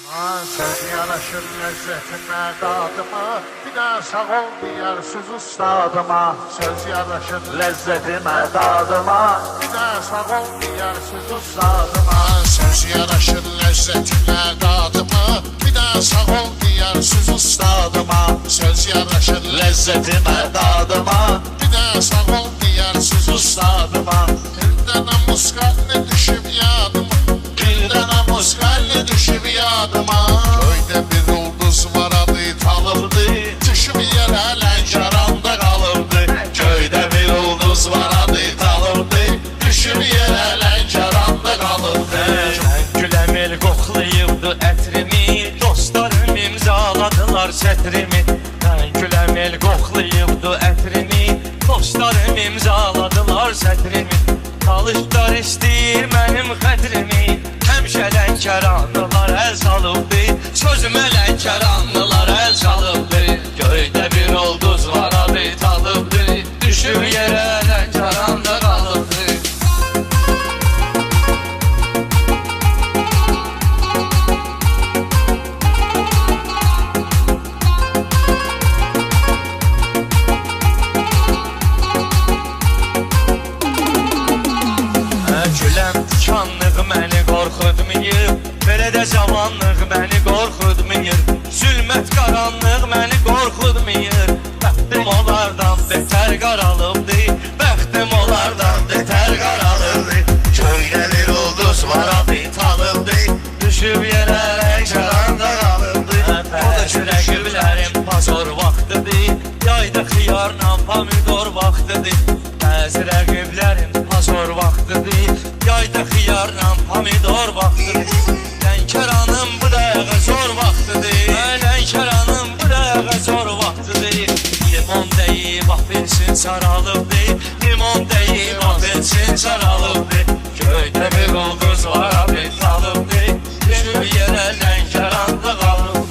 Söz yaraşır lezzetine dadıma, bir de sağ ol diyersiniz ustadıma. Söz yaraşır lezzetime dadıma, bir de sağ ol diyersiniz ustadıma. Söz yaraşır lezzetine dadıma, bir de sağ ol diyersiniz ustadıma. Söz yaraşır lezzetime dadıma, bir de sağ ol diyersiniz ustadıma. Bir de namuskalli düşüp yadıma, bir de namuskalli düşüp yadıma. Köyde bir ulduz var adı Talıbdı, düşüp yere Lənkəranda qalırdı. Köyde bir ulduz var adı Talıbdı, düşüp yere Lənkəranda qalırdı. Güləmil qoxlayıbdı ətrimi, dostlarım imzaladılar sətrimi. Güləmil qoxlayıbdı ətrimi, dostlarım imzaladılar sətrimi. Talışlar istəyir mənim xətrimi, həmişə Lənkəranlılar əl salıbdı, sözümə Lənkəranlılar əl salıbdı. Göydə bir ulduz var adı Talıbdı, düşüb yerə Lənkəranda qalıbdı. Güləm tikanlıq məni qorxutmayıb, belə də zamanlıq məni qorxutmayır. Zülmət qaranlıq məni qorxutmayır, bəxtim onlardan betər qaralıbdı, bəxtim onlardan betər qaralıbdı. Köydə bir ulduz var adı Talıbdı, düşüb yerə Lənkəranda qalıbdı. Bəzi rəqiblərim pazor vaxtıdır, yayda xiyarla pomidor vaxtıdır. Bəzi rəqiblərim pazor vaxtıdır, yayda xiyarla pomidor vaxtıdır. Lənkəranım bu dəqiqə zor vaxtıdır, Lənkəranım bu dəqiqə zor vaxtıdır. Limon deyib apelsin saralıbdır, limon deyib apelsin saralıbdır. Köydə bir ulduz var adı Talıbdır, düşüb yerə Lənkəranda qalıbdır.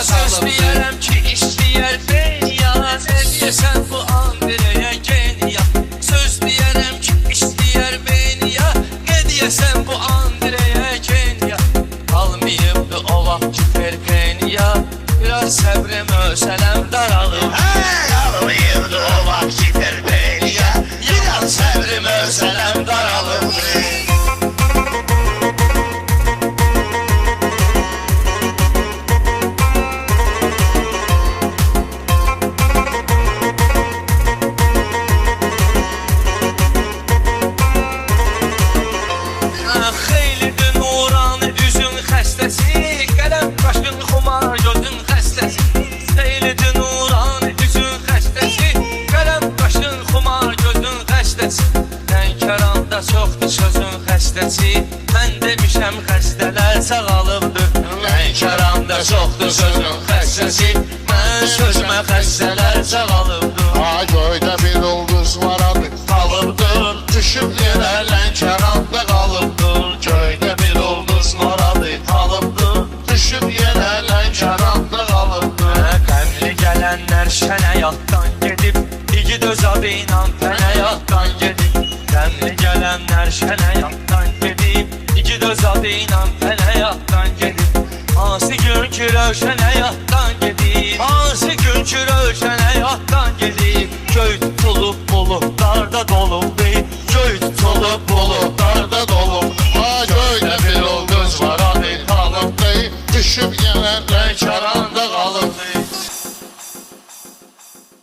Söz deyərəm ki istəyər beyniya, nə deyəsən bu Andreya geniya. Söz deyərəm ki istəyər beyniya, nə deyəsən bu Andreya geniya. Qalmayıbdı o vaxt ki perpeniya, biraz səbrim ölsələm daralıb. Qalmayıbdı o vaxt ki perpeniya, biraz səbrim ölsələm daralıb. Xeylidir nuranı üzün xəstəsi, qələm qaşın xumar gözün xəstəsi. Xeylidir nuranı üzün xəstəsi, qələm qaşın xumar gözün xəstəsi. Lənkəranda çoxdur sözün xəstəsi, mən demişəm xəstələr sağalıbdır. Lənkəranda çoxdur sözün xəstəsi, mən sözümə xəstələr sağalıbdır. Ay göydə bir ulduz var adı Talıbdır, düşüb yerə Lənkəranda qalıbdır. Köydə bir ulduz var adı Talıbdır, düşüb yerə Lənkəranda qalıbdır. Qəmli gələnlər şənəyatdan gedib, igid öz adı ilə fənəyatdan gedib. Qəmli gələnlər şənəyatdan gedib, igid öz adı ilə fənəyatdan gedib. Hansı gün ki rövşən həyatdan gedib, hansı gün ki rövşən həyatdan gedib. Göy tutulub buludlarda dolub deyib, göy tutulub buludlarda dolub. Ay göydə bir ulduz var adı Talıbdı, düşüb